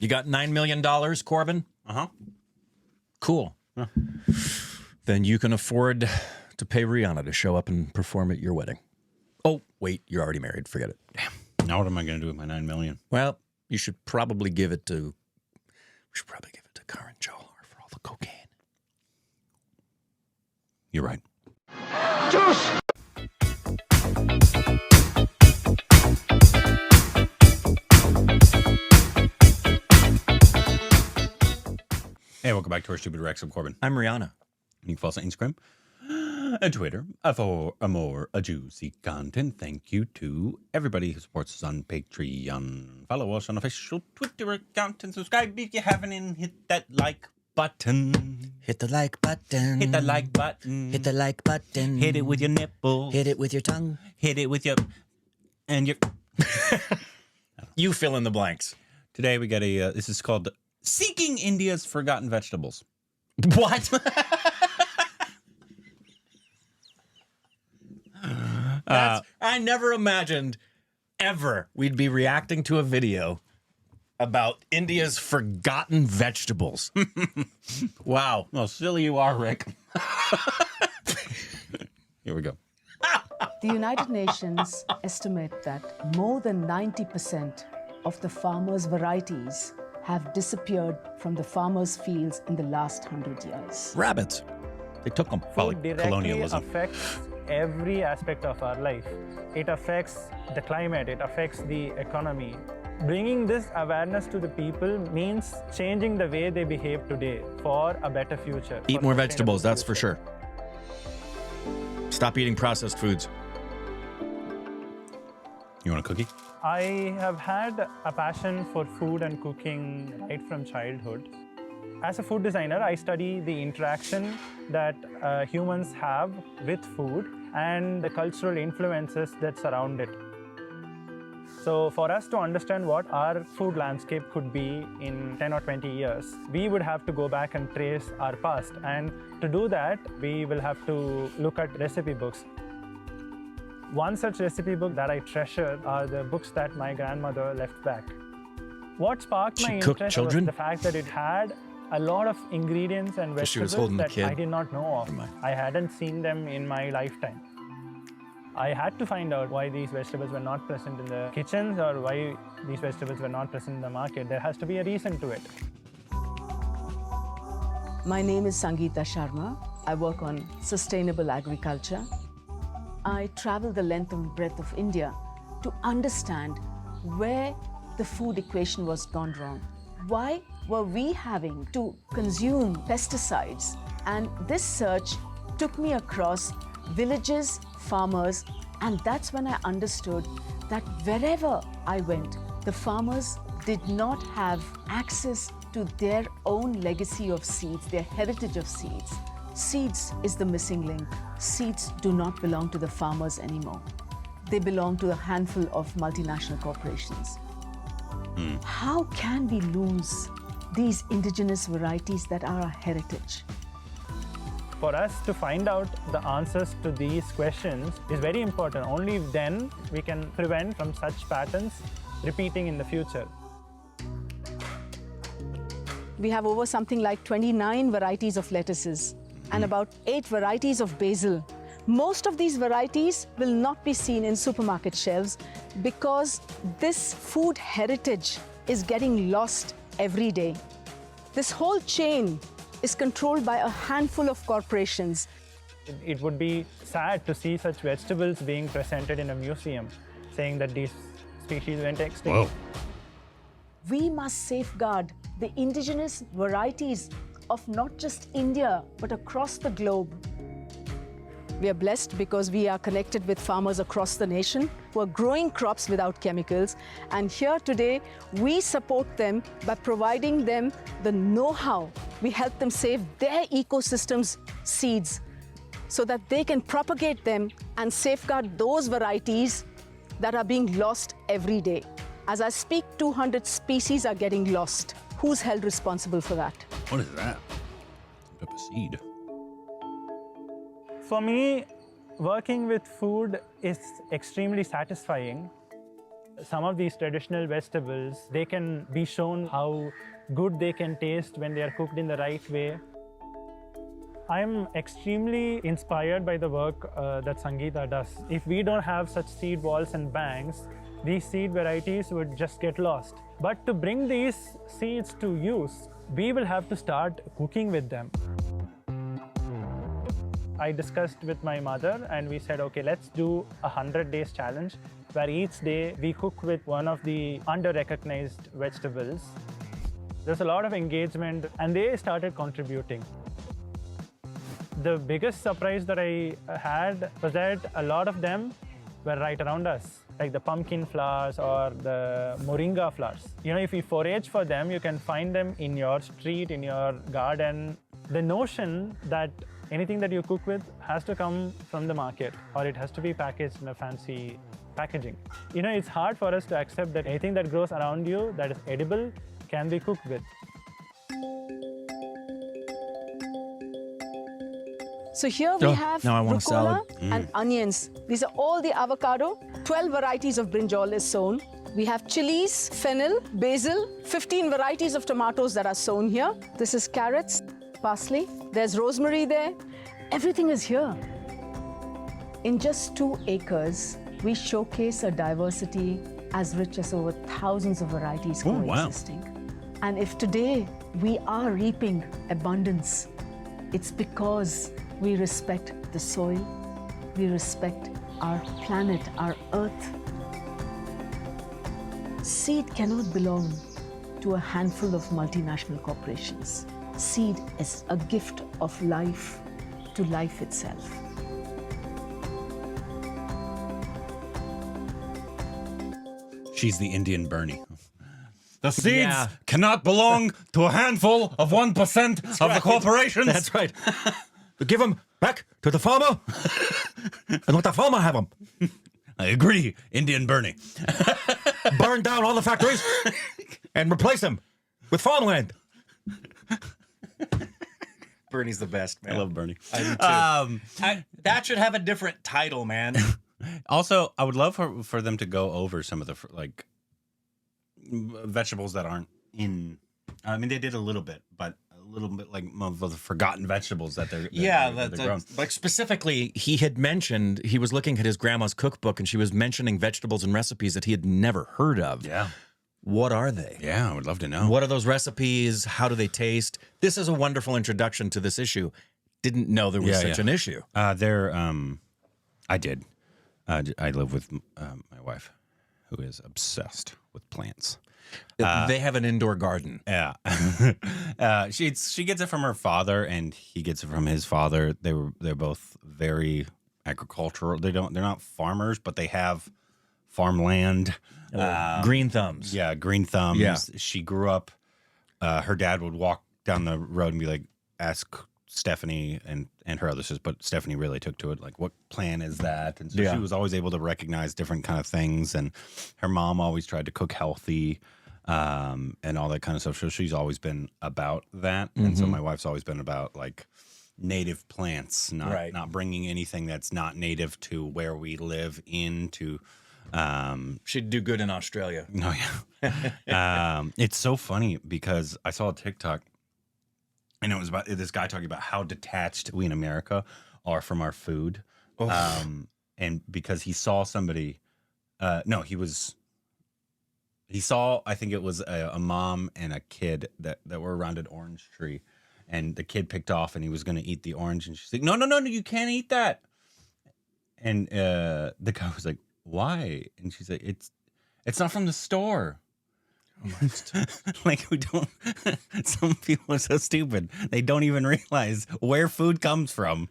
You got $9 million, Corbin? Uh-huh. Cool. Yeah. Then you can afford to pay Rihanna to show up and perform at your wedding. Oh, wait, you're already married. Forget it. Damn. Now what am I going to do with my $9 million? Well, you should probably give it to... We should probably give it to Karan Johar for all the cocaine. You're right. Hey, welcome back to our Stupid Rex. I'm Corbin. I'm Rihanna. You can follow us on Instagram and Twitter for more juicy content. Thank you to everybody who supports us on Patreon. Follow us on official Twitter account and subscribe if you haven't, and hit that like button. Hit the like button. Hit the like button. Hit the like button. Hit it with your nipple. Hit it with your tongue. Hit it with your... And your... You fill in the blanks. Today we got a... this is called Seeking India's Forgotten Vegetables. What? I never imagined ever we'd be reacting to a video about India's forgotten vegetables. Wow. Well, silly you are, Rick. Here we go. The United Nations estimate that more than 90% of the farmers' varieties have disappeared from the farmers' fields in the last 100 years. Rabbits. They took them. Food directly colonialism. affects every aspect of our life. It affects the climate, it affects the economy. Bringing this awareness to the people means changing the way they behave today for a better future. Eat more vegetables, that's for sure. Stop eating processed foods. You want a cookie? I have had a passion for food and cooking right from childhood. As a food designer, I study the interaction that humans have with food and the cultural influences that surround it. So for us to understand what our food landscape could be in 10 or 20 years, we would have to go back and trace our past. And to do that, we will have to look at recipe books. One such recipe book that I treasure are the books that my grandmother left back. What sparked my interest was the fact that it had a lot of ingredients and vegetables that I did not know of. I hadn't seen them in my lifetime. I had to find out why these vegetables were not present in the kitchens or why these vegetables were not present in the market. There has to be a reason to it. My name is Sangeeta Sharma. I work on sustainable agriculture. I travel the length and breadth of India to understand where the food equation was gone wrong. Why were we having to consume pesticides? And this search took me across villages, farmers, and that's when I understood that wherever I went, the farmers did not have access to their own legacy of seeds, their heritage of seeds. Seeds is the missing link. Seeds do not belong to the farmers anymore. They belong to a handful of multinational corporations. How can we lose these indigenous varieties that are our heritage? For us to find out the answers to these questions is very important. Only then we can prevent from such patterns repeating in the future. We have over something like 29 varieties of lettuces and about 8 varieties of basil. Most of these varieties will not be seen in supermarket shelves because this food heritage is getting lost every day. This whole chain is controlled by a handful of corporations. It would be sad to see such vegetables being presented in a museum, saying that these species went extinct. Whoa. We must safeguard the indigenous varieties of not just India, but across the globe. We are blessed because we are connected with farmers across the nation who are growing crops without chemicals. And here today, we support them by providing them the know-how. We help them save their ecosystems' seeds so that they can propagate them and safeguard those varieties that are being lost every day. As I speak, 200 species are getting lost. Who's held responsible for that? What is that? Pepper seed. For me, working with food is extremely satisfying. Some of these traditional vegetables, they can be shown how good they can taste when they are cooked in the right way. I'm extremely inspired by the work that Sangeeta does. If we don't have such seed walls and banks, these seed varieties would just get lost. But to bring these seeds to use, we will have to start cooking with them. I discussed with my mother and we said, okay, let's do a 100 days challenge where each day we cook with one of the under-recognized vegetables. There's a lot of engagement and they started contributing. The biggest surprise that I had was that a lot of them were right around us, like the pumpkin flowers or the moringa flowers. You know, if you forage for them, you can find them in your street, in your garden. The notion that anything that you cook with has to come from the market or it has to be packaged in a fancy packaging. You know, it's hard for us to accept that anything that grows around you that is edible can be cooked with. So here we have now I want a rucola salad. and onions. These are all the avocado. 12 varieties of brinjal is sown. We have chilies, fennel, basil, 15 varieties of tomatoes that are sown here. This is carrots, parsley. There's rosemary there. Everything is here. In just 2 acres, we showcase a diversity as rich as over thousands of varieties coexisting. Wow. And if today we are reaping abundance, it's because we respect the soil, we respect our planet, our earth. Seed cannot belong to a handful of multinational corporations. Seed is a gift of life to life itself. She's the Indian Bernie. The seeds cannot belong to a handful of 1% of the corporations. That's right. Give them back to the farmer and let the farmer have them. I agree, Indian Bernie. Burn down all the factories and replace them with farmland. Bernie's the best, man. I love Bernie. I do too. That should have a different title, man. Also, I would love for them to go over some of the like vegetables that aren't in. I mean, they did a little bit, but a little bit like of the forgotten vegetables that they're they're grown. Like specifically, he had mentioned he was looking at his grandma's cookbook and she was mentioning vegetables and recipes that he had never heard of. Yeah. What are they? Yeah, I would love to know. What are those recipes? How do they taste? This is a wonderful introduction to this issue. Didn't know there was such an issue. I did. I live with my wife, who is obsessed with plants. They have an indoor garden. Yeah, she gets it from her father, and he gets it from his father. They're both very agricultural. They're not farmers, but they have farmland. Green thumbs. Yeah, green thumbs. Yeah. She grew up. Her dad would walk down the road and be like, ask Stephanie and her other sisters, but Stephanie really took to it. Like, what plant is that? And so she was always able to recognize different kind of things. And her mom always tried to cook healthy and all that kind of stuff. So she's always been about that. And so my wife's always been about like native plants, not bringing anything that's not native to where we live into. She'd do good in Australia. No, yeah. It's so funny because I saw a TikTok and it was about this guy talking about how detached we in America are from our food. And because he saw somebody, he saw, I think it was a mom and a kid that were around an orange tree, and the kid picked off and he was going to eat the orange. And she's like, no, you can't eat that. And the guy was like, why? And she's like, it's not from the store. Like, we don't. Some people are so stupid. They don't even realize where food comes from.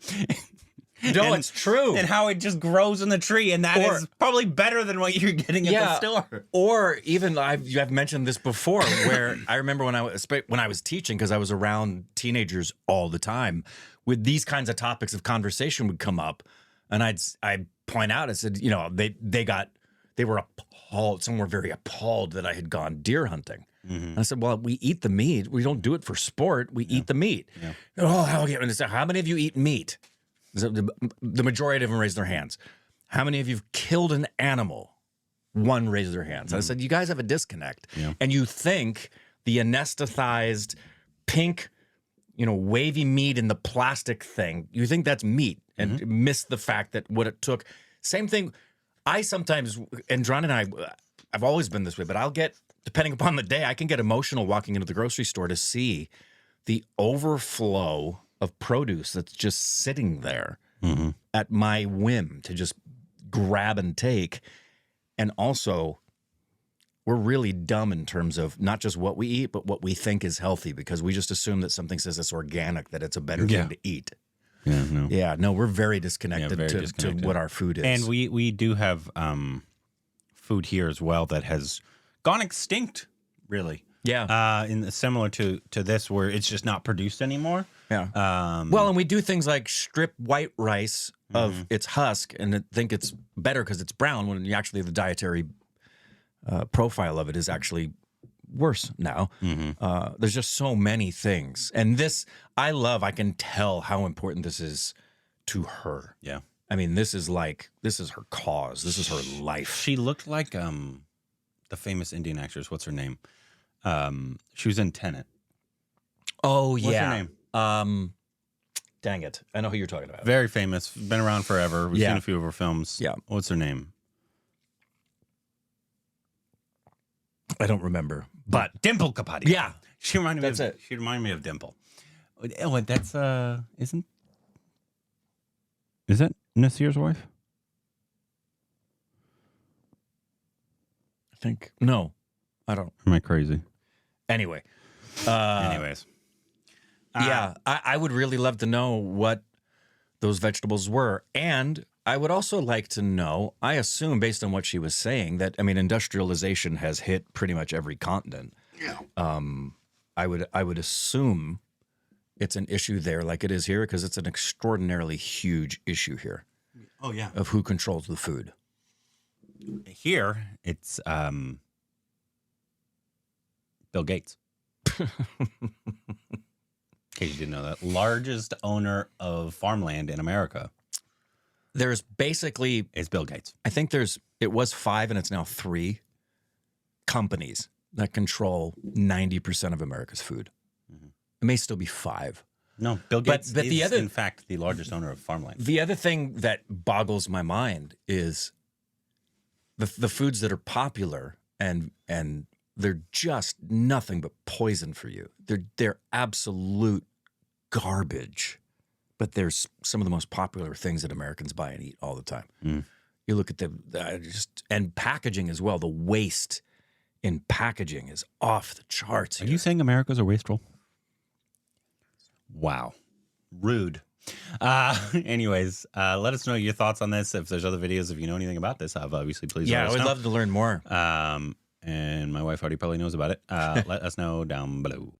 No, it's true. And how it just grows in the tree. And that is probably better than what you're getting at the store. Or even, I've mentioned this before, where I remember when I was teaching, because I was around teenagers all the time, with these kinds of topics of conversation would come up. And I'd point out, I said, you know, they were appalled. Some were very appalled that I had gone deer hunting. And I said, well, we eat the meat. We don't do it for sport. We eat the meat. Yeah. Oh, how many of you eat meat? The majority of them raised their hands. How many of you have killed an animal one raised their hands. I said, you guys have a disconnect. Yeah. And you think the anesthetized pink, wavy meat in the plastic thing, you think that's meat and miss the fact that what it took. Same thing. I sometimes, and John and I've always been this way, but I'll get, depending upon the day, I can get emotional walking into the grocery store to see the overflow of produce that's just sitting there at my whim to just grab and take. And also, we're really dumb in terms of not just what we eat, but what we think is healthy, because we just assume that something says it's organic, that it's a better thing to eat. Yeah, no. We're very disconnected, very to disconnected. what our food is. And we do have food here as well that has gone extinct, really. Yeah. Similar to this, where it's just not produced anymore. Yeah. Well, and we do things like strip white rice of its husk and think it's better because it's brown, when actually the dietary profile of it is actually worse now. There's just so many things. And this, I can tell how important this is to her. Yeah. I mean, this is her cause. This is her life. She looked like the famous Indian actress. What's her name? She was in Tenet. Oh, What's her name? Dang it. I know who you're talking about. Very famous. Been around forever. We've seen a few of her films. Yeah. What's her name? I don't remember. But Dimple Kapadia. Yeah. She reminded me That's of it. She reminded me of Dimple. Oh, that's is that Nasir's wife? I think. No, I don't. Am I crazy? Anyway. Anyways. Yeah, I would really love to know what those vegetables were. And I would also like to know, I assume based on what she was saying, that, industrialization has hit pretty much every continent. Yeah. I would assume it's an issue there like it is here, because it's an extraordinarily huge issue here. Oh, yeah. Of who controls the food. Here, it's Bill Gates. In case you didn't know that. Largest owner of farmland in America. There's basically, It's Bill Gates. I think it was 5 and it's now 3 companies that control 90% of America's food. It may still be 5. No, Bill Gates but is, in fact, the largest owner of farmland. The other thing that boggles my mind is the foods that are popular and they're just nothing but poison for you. They're absolute garbage. But there's some of the most popular things that Americans buy and eat all the time. You look at and packaging as well. The waste in packaging is off the charts. Are you saying America's are wasteful? Wow. Rude. Anyways, let us know your thoughts on this. If there's other videos, if you know anything about this, obviously, please let I us would know. love to learn more. And my wife already probably knows about it. Let us know down below.